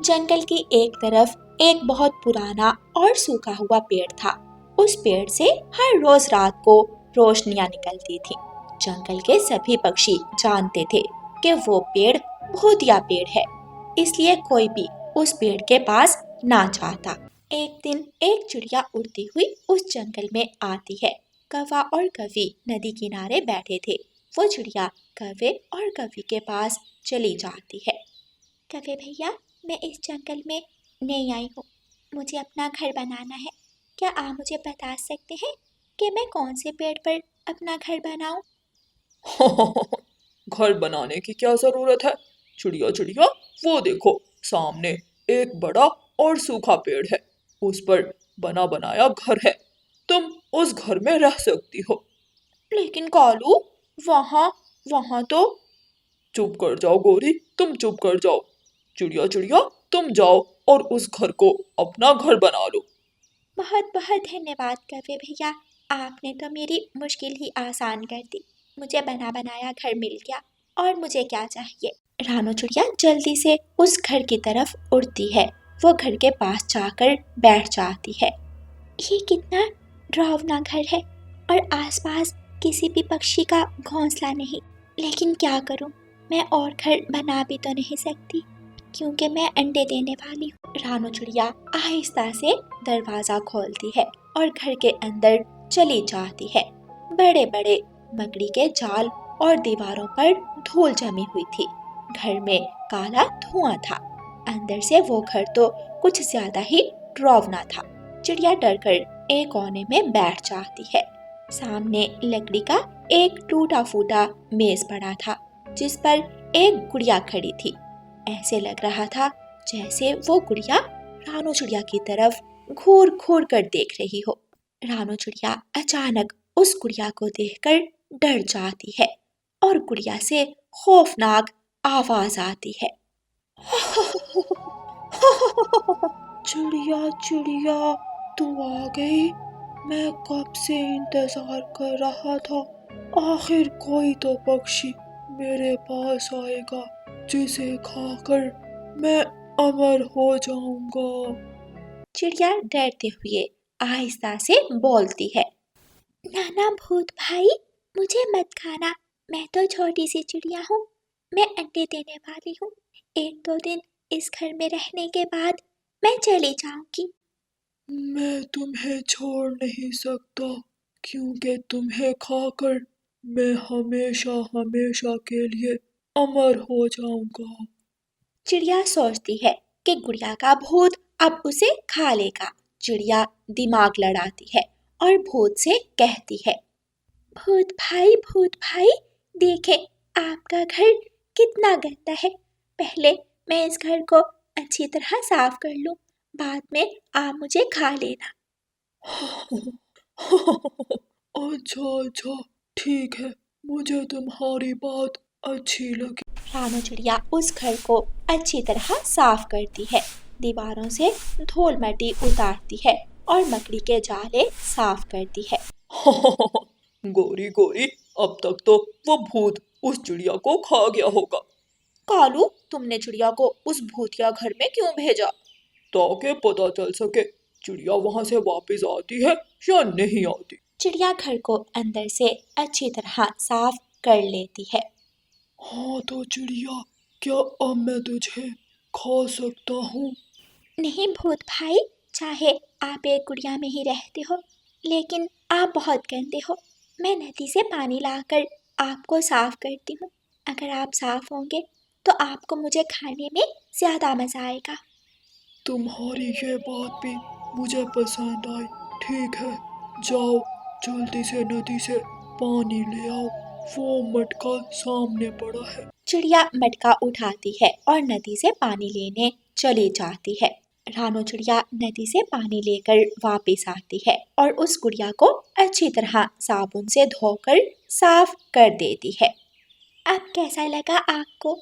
जंगल की एक तरफ एक बहुत पुराना और सूखा हुआ पेड़ था। उस पेड़ से हर रोज रात को रोशनियां निकलती थी। जंगल के सभी पक्षी जानते थे कि वो पेड़ भूतिया पेड़ है, इसलिए कोई भी उस पेड़ के पास ना चाहता। एक दिन एक चिड़िया उड़ती हुई उस जंगल में आती है। कौवा और कवि नदी किनारे बैठे थे। वो चिड़िया कौवे और कवि के पास चली जाती है। कौवे भैया, मैं इस जंगल में नई आई हूँ, मुझे अपना घर बनाना है। क्या आप मुझे बता सकते हैं कि मैं कौन से पेड़ पर अपना घर बनाऊं? घर बनाने की क्या जरूरत है? चिड़िया चिड़िया, वो देखो सामने एक बड़ा और सूखा पेड़ है। उस पर बना बनाया घर है। तुम उस घर में रह सकती हो। लेकिन कालू, वहाँ वहाँ तो चुप कर जाओ गोरी, तुम चुप कर जाओ। चिड़िया चिड़िया, तुम जाओ और उस घर को अपना घर बना लो। बहुत बहुत धन्यवाद कौवे भैया, आपने तो मेरी मुश्किल ही आसान कर दी। मुझे बना बनाया घर मिल गया और मुझे क्या चाहिए। रानो चिड़िया जल्दी से उस घर की तरफ उड़ती है। वो घर के पास जाकर बैठ जाती है। ये कितना डरावना घर है और आसपास किसी भी पक्षी का घोंसला नहीं। लेकिन क्या करूं, मैं और घर बना भी तो नहीं सकती क्योंकि मैं अंडे देने वाली हूँ। रानो चिड़िया आहिस्ता से दरवाजा खोलती है और घर के अंदर चली जाती है। बड़े बड़े मकड़ी के जाल और दीवारों पर धूल जमी हुई थी। घर में काला धुआं था। अंदर से वो घर तो कुछ ज्यादा ही डरावना था। चिड़िया डरकर एक कोने में बैठ जाती है। सामने लकड़ी का एक टूटा फूटा मेज पड़ा था, जिस पर एक गुड़िया खड़ी थी। ऐसे लग रहा था जैसे वो गुड़िया रानो चिड़िया की तरफ घूर घूर कर देख रही हो। रानो चिड़िया अचानक उस गुड़िया को देखकर डर जाती है और गुड़िया से खौफनाक आवाज आती है। चिड़िया चिड़िया, तू आ गई। मैं कब से इंतजार कर रहा था। आखिर कोई तो पक्षी मेरे पास आएगा जिसे खाकर मैं अमर हो जाऊंगा। चिड़िया डरते हुए आहिस्ता से बोलती है। नाना भूत भाई, मुझे मत खाना। मैं तो छोटी सी चिड़िया हूँ। मैं अंडे देने वाली हूँ। एक दो दिन इस घर में रहने के बाद मैं चली जाऊंगी। मैं तुम्हें छोड़ नहीं सकता क्योंकि तुम्हें खाकर मैं हमेशा हमेशा के लिए अमर हो जाऊंगा। चिड़िया सोचती है कि गुड़िया का भूत अब उसे खा लेगा। चिड़िया दिमाग लड़ाती है और भूत से कहती है। भूत भाई, देखे आपका घर कितना गंदा है। पहले मैं इस घर को अच्छी तरह साफ कर लूं, बाद में आप मुझे खा लेना। अच्छा अच्छा, ठीक है, मुझे तुम्हारी बात अच्छी लगी। रानो चिड़िया उस घर को अच्छी तरह साफ करती है। दीवारों से धूल मिट्टी उतारती है और मकड़ी के जाले साफ करती है। गोरी गोरी, अब तक तो वो भूत उस चिड़िया को खा गया होगा। कालू, तुमने चिड़िया को उस भूतिया घर में क्यों भेजा? ताकि पता चल सके चिड़िया वहां से वापस आती है या नहीं आती। चिड़िया घर को अंदर से अच्छी तरह साफ कर लेती है। हाँ तो चिड़िया, क्या अब मैं तुझे खा सकता हूँ? नहीं भूत भाई, चाहे आप एक गुड़िया में ही रहते हो, लेकिन आप बहुत गंदे हो। मैं नदी से पानी लाकर आपको साफ करती हूँ। अगर आप साफ होंगे तो आपको मुझे खाने में ज्यादा मजा आएगा। तुम्हारी ये बात भी मुझे पसंद आई। ठीक है, जाओ जल्दी से नदी से पानी ले आओ। वो मटका सामने पड़ा है। चिड़िया मटका उठाती है और नदी से पानी लेने चली जाती है। रानो चिड़िया नदी से पानी लेकर वापस आती है और उस गुड़िया को अच्छी तरह साबुन से धोकर साफ कर देती है। अब कैसा लगा आपको?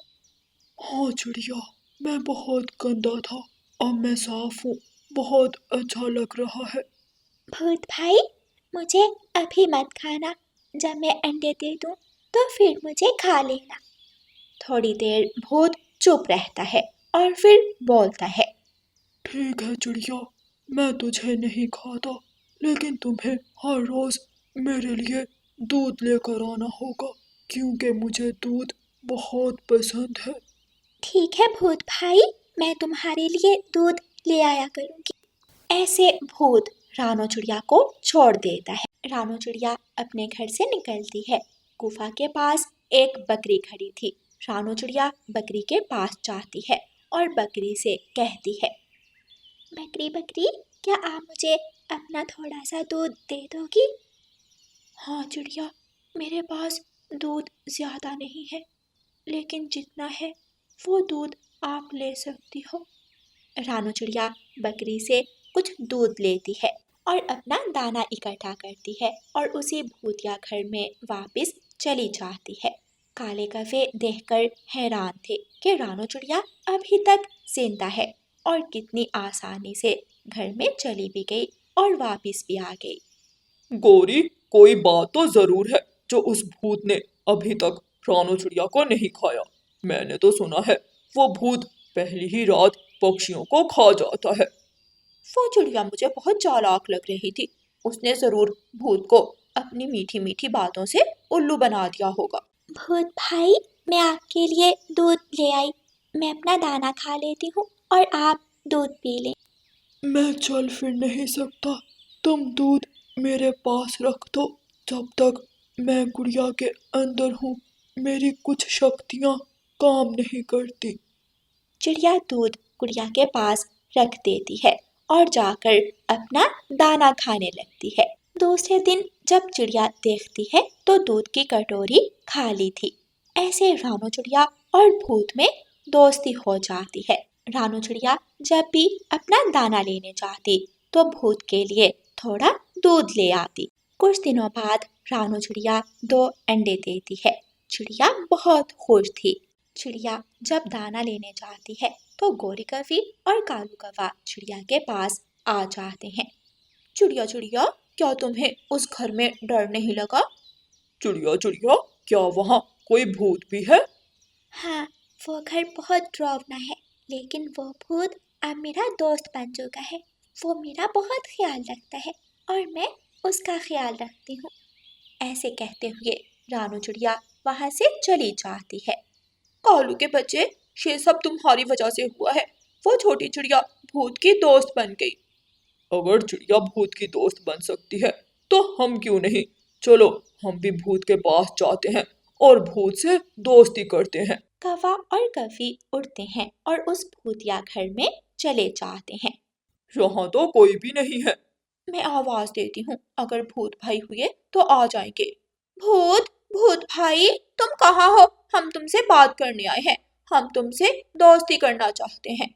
हाँ चिड़िया, मैं बहुत गंदा था, अब मैं साफ हूँ। बहुत अच्छा लग रहा है। भूत भाई, मुझे अभी मत खाना। जब मैं अंडे दे दूं तो फिर मुझे खा लेना। थोड़ी देर भूत चुप रहता है और फिर बोलता है। ठीक है चिड़िया, मैं तुझे नहीं खाता, लेकिन तुम्हें हर रोज मेरे लिए दूध लेकर आना होगा, क्योंकि मुझे दूध बहुत पसंद है। ठीक है भूत भाई, मैं तुम्हारे लिए दूध ले आया करूंगी। ऐसे भूत रानो चिड़िया को छोड़ देता है। रानो चिड़िया अपने घर से निकलती है। गुफा के पास एक बकरी खड़ी थी। रानो चिड़िया बकरी के पास जाती है और बकरी से कहती है, बकरी बकरी, क्या आप मुझे अपना थोड़ा सा दूध दे दोगी? हाँ चिड़िया, मेरे पास दूध ज्यादा नहीं है, लेकिन जितना है वो दूध आप ले सकती हो। रानो चिड़िया बकरी से कुछ दूध लेती है और अपना दाना इकट्ठा करती है और उसी भूतिया घर में वापस चली जाती है। काले कौवे देखकर हैरान थे कि रानो चिड़िया अभी तक जिंदा है और कितनी आसानी से घर में चली भी गई और वापस भी आ गई। गौरी, कोई बात तो जरूर है जो उस भूत ने अभी तक रानो चिड़िया को नहीं खाया। मैंने तो सुना है वो भूत पहली ही रात पक्षियों को खा जाता है। वो चिड़िया मुझे बहुत चालाक लग रही थी। उसने जरूर भूत को अपनी मीठी मीठी बातों से उल्लू बना दिया होगा। भूत भाई, मैं आपके लिए दूध ले आई। मैं अपना दाना खा लेती हूँ और आप दूध पी लें। मैं चल फिर नहीं सकता, तुम दूध मेरे पास रख दो जब तक मैं गुड़िया के अंदर हूँ। मेरी कुछ शक्तियाँ काम नहीं करती। चिड़िया दूध गुड़िया के पास रख देती है और जाकर अपना दाना खाने लगती है। दूसरे दिन जब चिड़िया देखती है तो दूध की कटोरी खाली थी। ऐसे रानो चिड़िया और भूत में दोस्ती हो जाती है। रानो चिड़िया जब भी अपना दाना लेने जाती तो भूत के लिए थोड़ा दूध ले आती। कुछ दिनों बाद रानो चिड़िया 2 अंडे देती है। चिड़िया बहुत खुश थी। चिड़िया जब दाना लेने जाती है तो गोरी कौवी और कालू कौवा चिड़िया के पास आ जाते हैं। चिड़िया चिड़िया, क्या तुम्हें उस घर में डर नहीं लगा? चिड़िया चिड़िया, क्या वहाँ कोई भूत भी है? हाँ, वो घर बहुत डरावना है, लेकिन वो भूत अब मेरा दोस्त बन चुका है। वो मेरा बहुत ख्याल रखता है और मैं उसका ख्याल रखती हूँ। ऐसे कहते हुए रानू चिड़िया वहां से चली जाती है। कालू के बच्चे, ये सब तुम्हारी वजह से हुआ है। वो छोटी चिड़िया भूत की दोस्त बन गई। अगर चिड़िया भूत की दोस्त बन सकती है तो हम क्यों नहीं? चलो हम भी भूत के पास जाते हैं और भूत से दोस्ती करते हैं। कौवा और कौवी उड़ते हैं और उस भूतिया घर में चले जाते हैं। यहाँ तो कोई भी नहीं है। मैं आवाज देती हूँ, अगर भूत भाई हुए तो आ जाएंगे। भूत भूत भाई, तुम कहाँ हो? हम तुमसे बात करने आए हैं। हम तुमसे दोस्ती करना चाहते हैं।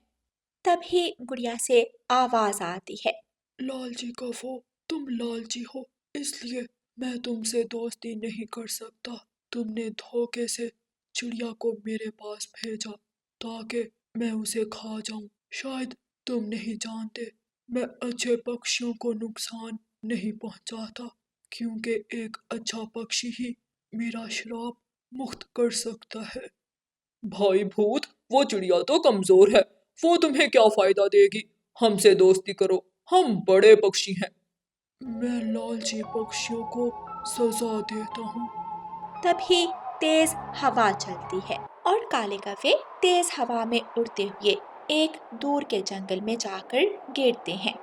तभी गुड़िया से आवाज आती है, लालची कौवो, तुम लालची हो, इसलिए मैं तुमसे दोस्ती नहीं कर सकता। तुमने धोखे से चिड़िया को मेरे पास भेजा ताकि मैं उसे खा जाऊं। शायद तुम नहीं जानते, मैं अच्छे पक्षियों को नुकसान नहीं पहुंचाता, क्योंकि एक अच्छा पक्षी ही मेरा श्राप मुक्त कर सकता है। भाई भूत, वो चिड़िया तो कमजोर है, वो तुम्हें क्या फायदा देगी? हमसे दोस्ती करो, हम बड़े पक्षी हैं। मैं लालची पक्षियों को सजा देता हूँ। तभी तेज हवा चलती है और काले कौवे तेज हवा में उड़ते हुए एक दूर के जंगल में जाकर गिरते हैं।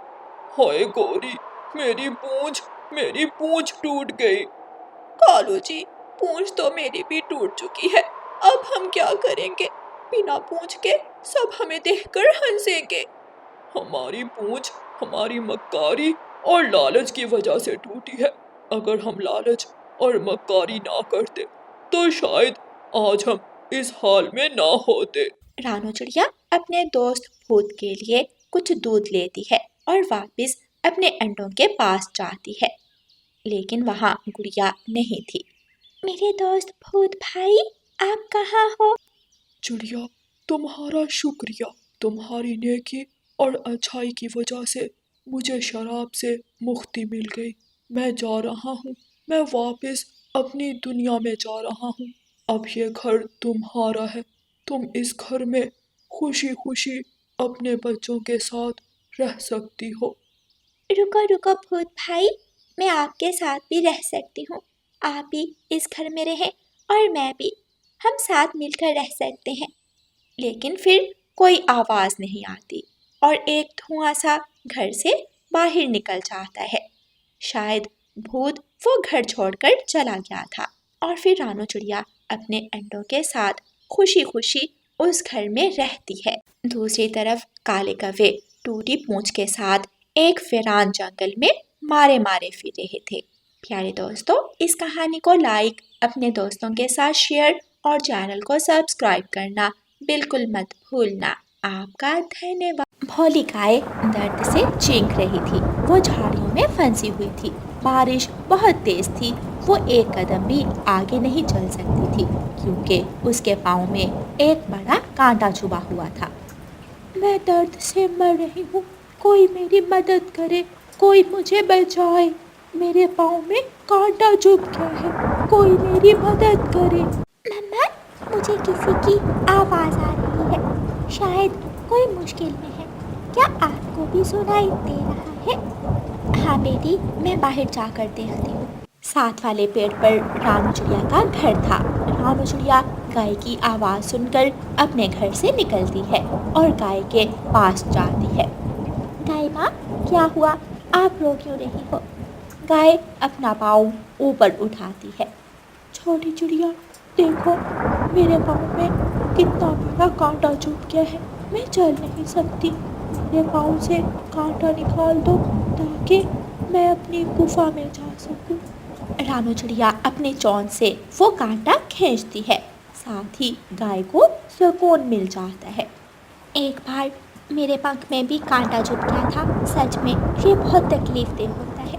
हाय गौरी, मेरी पूंछ टूट गई। कालू जी, पूंछ तो मेरी भी टूट चुकी है। अब हम क्या करेंगे? बिना पूंछ के सब हमें देखकर हंसेंगे। हमारी पूंछ हमारी मक्कारी और लालच की वजह से टूटी है। अगर हम लालच और मक्कारी ना करते तो शायद आज हम इस हाल में ना होते। रानू चिड़िया अपने दोस्त भूत के लिए कुछ दूध लेती है और वापस अपने अंडों के पास जाती है, लेकिन वहाँ गुड़िया नहीं थी। मेरे दोस्त भूत भाई, आप कहाँ हो? चिड़िया, तुम्हारा शुक्रिया। तुम्हारी नेकी और अच्छाई की वजह से मुझे शराब से मुक्ति मिल गई। मैं जा रहा हूँ, मैं वापस अपनी दुनिया में जा रहा हूँ। अब ये घर तुम्हारा है, तुम इस घर में खुशी खुशी अपने बच्चों के साथ रह सकती हो। रुको रुको भूत भाई, मैं आपके साथ भी रह सकती हूँ। आप भी इस घर में रहें और मैं भी, हम साथ मिलकर रह सकते हैं। लेकिन फिर कोई आवाज नहीं आती और एक धुआं सा घर से बाहर निकल जाता है। शायद भूत वो घर छोड़कर चला गया था। और फिर रानू चिड़िया अपने अंडों के साथ खुशी खुशी उस घर में रहती है। दूसरी तरफ काले कौवे टूटी पूंछ के साथ एक वीरान जंगल में मारे मारे फिर रहे थे। प्यारे दोस्तों, इस कहानी को लाइक, अपने दोस्तों के साथ शेयर और चैनल को सब्सक्राइब करना बिल्कुल मत भूलना। आपका धन्यवाद। भोली गाय दर्द से चीख रही थी। वो झाड़ियों में फंसी हुई थी। बारिश बहुत तेज थी। वो एक कदम भी आगे नहीं चल सकती थी क्योंकि उसके पाँव में एक बड़ा कांटा चुभा हुआ था। मैं दर्द से मर रही हूँ, कोई मेरी मदद करे, कोई मुझे बचाए। मेरे पाँव में कांटा चुभ गया है, कोई मेरी मदद करे। मम्मा, मुझे किसी की आवाज़ आ रही है, शायद कोई मुश्किल में है। क्या आपको भी सुनाई दे रहा है? हाँ बेटी, मैं बाहर जाकर देखती हूँ। साथ वाले पेड़ पर रानू चिड़िया का घर था। रानू चिड़िया गाय की आवाज़ सुनकर अपने घर से निकलती है और गाय के पास जाती है। गाय माँ, क्या हुआ? आप रो क्यों रही हो? गाय अपना पाँव ऊपर उठाती है। छोटी चिड़िया, देखो मेरे पाँव में कितना बड़ा कांटा चुभ गया है, मैं चल नहीं सकती। मेरे पाँव से कांटा निकाल दो ताकि मैं अपनी गुफा में जा सकूं। रानू चिड़िया अपने चोंच से वो कांटा खींचती है, साथ ही गाय को सुकून मिल जाता है। एक बार मेरे पंख में भी कांटा चुभ गया था, सच में ये बहुत तकलीफ दे होता है।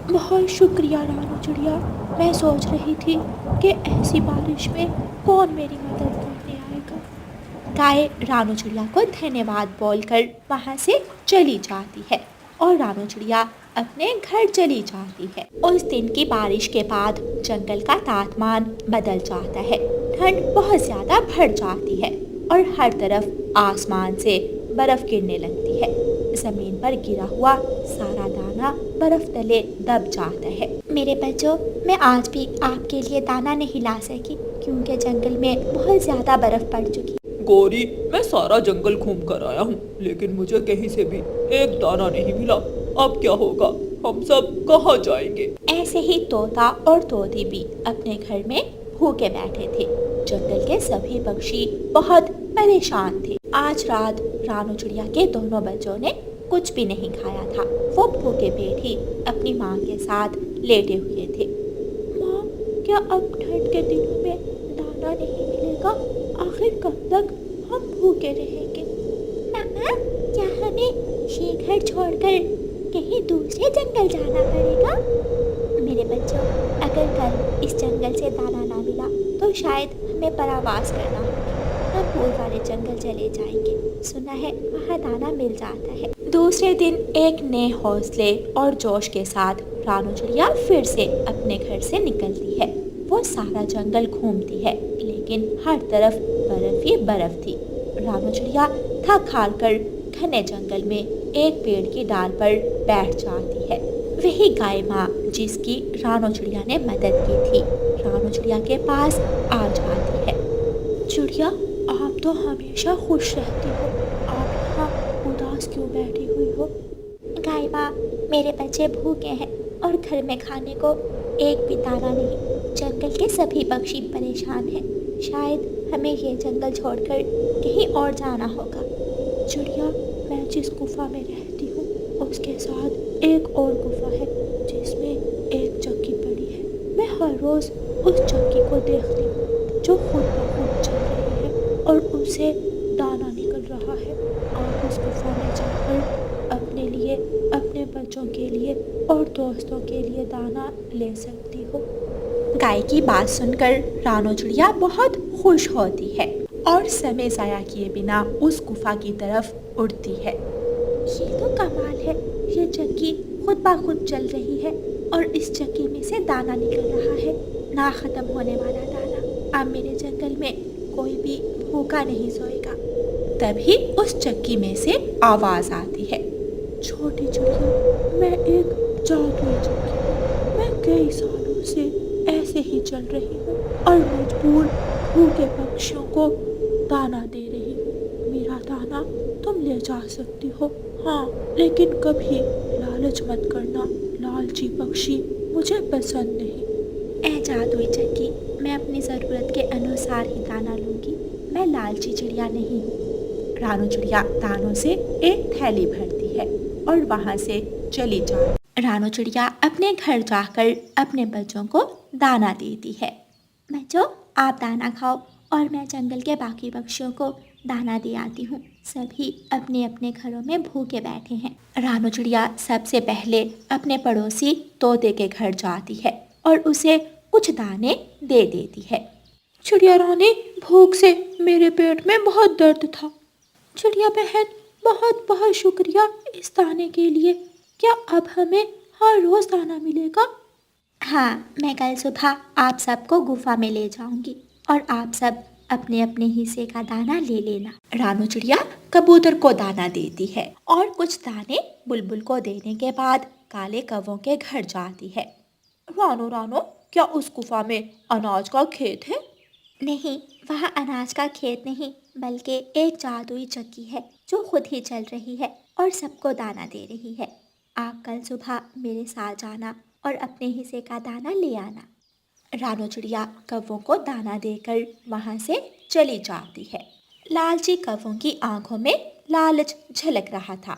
बहुत शुक्रिया रानू चिड़िया, मैं सोच रही थी कि ऐसी बारिश में कौन मेरी मदद करने आएगा। गाय रानू चिड़िया को धन्यवाद बोलकर वहाँ से चली जाती है और रानू चिड़िया अपने घर चली जाती है। उस दिन की बारिश के बाद जंगल का तापमान बदल जाता है। ठंड बहुत ज़्यादा बढ़ जाती है और हर तरफ आसमान से बर्फ गिरने लगती है। जमीन पर गिरा हुआ सारा दाना बर्फ तले दब जाता है। मेरे बच्चों, मैं आज भी आपके लिए दाना नहीं ला सकी क्योंकि जंगल में बहुत ज़्यादा बर्फ पड़ चुकी। गौरी, मैं सारा जंगल घूम कर आया हूँ, लेकिन मुझे कहीं से भी एक दाना नहीं मिला। अब क्या होगा? हम सब कहाँ जाएंगे? ऐसे ही तोता और तोती भी अपने घर में भूखे बैठे थे। जंगल के सभी पक्षी बहुत परेशान थे। आज रात रानू चिड़िया के दोनों बच्चों ने कुछ भी नहीं खाया था। वो भूखे पेट ही अपनी माँ के साथ लेटे हुए थे। माँ, क्या अब ठंड के दिनों में दाना नहीं मिलेगा? आखिर कब तक हम भूखे रहेंगे? मामा, क्या हमें ये घर छोड़कर कहीं दूसरे जंगल जाना पड़ेगा? मेरे बच्चों, अगर कल इस जंगल से दाना ना मिला तो शायद हमें परावास करना होगा। हम दूर वाले जंगल चले जाएंगे, सुना है वहाँ दाना मिल जाता है। दूसरे दिन एक नए हौसले और जोश के साथ रानू चिड़िया फिर से अपने घर से निकलती है। वो सारा जंगल घूमती है, लेकिन हर तरफ बर्फ ही बर्फ थी। रानू चिड़िया थक हार कर घने जंगल में एक पेड़ की डाल पर बैठ जाती है। वही गाय माँ जिसकी रानू चिड़िया ने मदद की थी, रानू चिड़िया के पास आ जाती है। चिड़िया, आप तो हमेशा खुश रहती हो, आप यहाँ उदास क्यों बैठी हुई हो? गाय माँ, मेरे बच्चे भूखे हैं और घर में खाने को एक भी दाना नहीं। जंगल के सभी पक्षी परेशान हैं। शायद हमें ये जंगल छोड़कर कहीं और जाना होगा। चिड़िया, मैं जिस गुफा में रहती हूँ उसके साथ एक और गुफा है जिसमें एक चक्की पड़ी है। मैं हर रोज़ उस चक्की को देखती हूँ जो खुद ब खुद चल रही है और उसे दाना निकल रहा है। आप उस गुफा में जाकर अपने लिए, अपने बच्चों के लिए और दोस्तों के लिए दाना ले सकती हो। गाय की बात सुनकर रानू चिड़िया बहुत खुश होती है और समय ज़ाया किए बिना उस गुफा की तरफ उड़ती है। ये तो कमाल है, ये चक्की खुद ब खुद चल रही है और इस चक्की में से दाना निकल रहा है, ना ख़त्म होने वाला दाना। अब मेरे जंगल में कोई भी भूखा नहीं सोएगा। तभी उस चक्की में से आवाज आती है। छोटी चिड़िया, मैं एक जादुई चक्की हूँ। मैं कई सालों से ऐसे ही चल रही हूँ और मजबूर भूखे पक्षियों को दाना दे रही हूँ। मेरा दाना तुम ले जा सकती हो, हाँ, लेकिन कभी लालच मत करना। लालची पक्षी मुझे पसंद नहीं। ए जादुई चक्की, मैं अपनी ज़रूरत के अनुसार ही दाना लूँगी। मैं लालची चिड़िया नहीं हूँ। रानू चिड़िया दानों से एक थैली भरती है और वहाँ से चली जाती। रानू चिड़िया अपने घर जाकर अपने बच्चों को दाना देती है। बच्चों, आप दाना खाओ और मैं जंगल के बाकी पक्षियों को दाना दे आती हूँ। सभी अपने अपने घरों में भूखे बैठे हैं। रानू चिड़िया सबसे पहले अपने पड़ोसी तोते के घर जाती है और उसे कुछ दाने दे देती है। चिड़िया रानी, भूख से मेरे पेट में बहुत दर्द था। चिड़िया बहन, बहुत बहुत शुक्रिया इस दाने के लिए। क्या अब हमें हर रोज दाना मिलेगा? हाँ, मैं कल सुबह आप सबको गुफा में ले जाऊंगी और आप सब अपने अपने हिस्से का दाना ले लेना। रानू चिड़िया कबूतर को दाना देती है और कुछ दाने बुलबुल को देने के बाद काले कौवों के घर जाती है। रानो रानो, क्या उस गुफा में अनाज का खेत है? नहीं, वहाँ अनाज का खेत नहीं, बल्कि एक जादुई चक्की है जो खुद ही चल रही है और सबको दाना दे रही है। आप कल सुबह मेरे साथ जाना और अपने हिस्से का दाना ले आना। रानू चिड़िया कौवों को दाना देकर वहाँ से चली जाती है। लालची कौवों की आंखों में लालच झलक रहा था।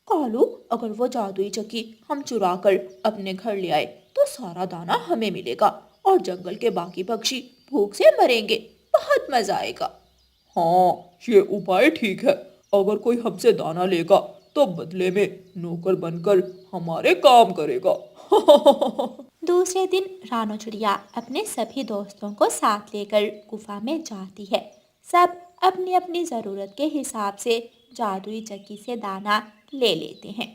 कालू, अगर वो जादुई चक्की हम चुरा कर अपने घर ले आए तो सारा दाना हमें मिलेगा और जंगल के बाकी पक्षी भूख से मरेंगे। बहुत मजा आएगा। हाँ, ये उपाय ठीक है। अगर कोई हमसे दाना लेगा तो बदले में नौकर बनकर हमारे काम करेगा। दूसरे दिन रानू चिड़िया अपने सभी दोस्तों को साथ लेकर गुफा में जाती है। सब अपनी अपनी ज़रूरत के हिसाब से जादुई चक्की से दाना ले लेते हैं।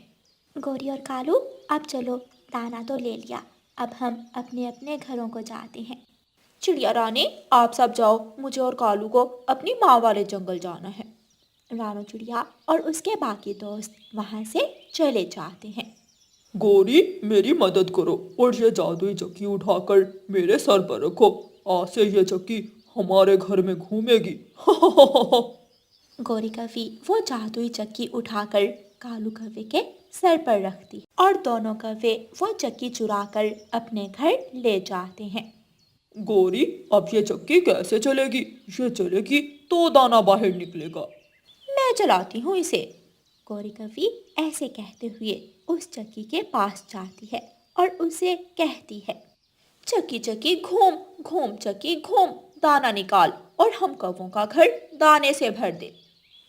गोरी और कालू, अब चलो, दाना तो ले लिया, अब हम अपने अपने घरों को जाते हैं। चिड़िया रानी, आप सब जाओ, मुझे और कालू को अपनी माँ वाले जंगल जाना है। रानू चिड़िया और उसके बाकी दोस्त वहाँ से चले जाते हैं। गोरी, मेरी मदद करो और ये जादुई चक्की उठाकर मेरे सर पर रखो। आज से ये चक्की हमारे घर में घूमेगी। गोरी कौवी वो जादुई चक्की उठाकर कालू कौवे के सर पर रखती और दोनों कौवे वो चक्की चुराकर अपने घर ले जाते हैं। गोरी, अब ये चक्की कैसे चलेगी? ये चलेगी तो दाना बाहर निकलेगा। मैं चलाती हूँ इसे। गोरी कौवी ऐसे कहते हुए उस चक्की के पास जाती है और उसे कहती है, चक्की चक्की घूम घूम, चक्की घूम, दाना निकाल और हम कौवों का घर दाने से भर दे।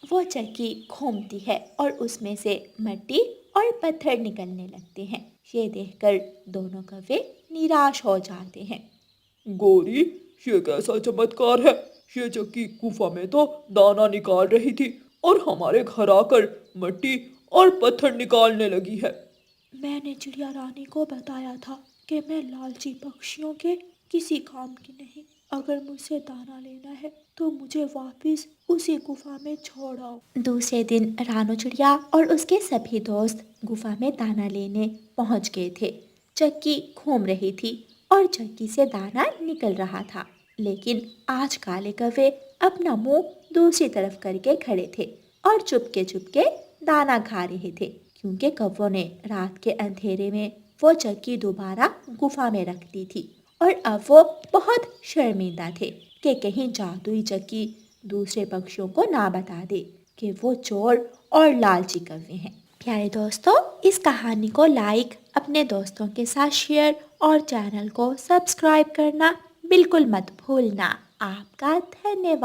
वो चक्की घूमती है और उसमें से मिट्टी और पत्थर निकलने लगते हैं। ये देखकर दोनों कौवे निराश हो जाते हैं। गोरी, ये कैसा चमत्कार है? ये चक्की गुफा में तो दाना निकाल रही थी और हमारे घर आकर मिट्टी और पत्थर निकालने लगी है। मैंने चिड़िया रानी को बताया था कि मैं लालची पक्षियों के किसी काम की नहीं। अगर मुझसे दाना लेना है तो मुझे वापस उसी गुफा में छोड़ आओ। दूसरे दिन रानू चिड़िया और उसके सभी दोस्त गुफा में दाना लेने पहुंच गए थे। चक्की घूम रही थी और चक्की से दाना निकल रहा था, लेकिन आज काले कौवे अपना मुंह दूसरी तरफ करके खड़े थे और चुपके चुपके दाना खा रहे थे, क्योंकि कौवों ने रात के अंधेरे में वो चक्की दोबारा गुफा में रख दी थी और अब वो बहुत शर्मिंदा थे कि कहीं जादुई चक्की दूसरे पक्षियों को ना बता दे कि वो चोर और लालची कौवे हैं। प्यारे दोस्तों, इस कहानी को लाइक, अपने दोस्तों के साथ शेयर और चैनल को सब्सक्राइब करना बिल्कुल मत भूलना। आपका धन्यवाद।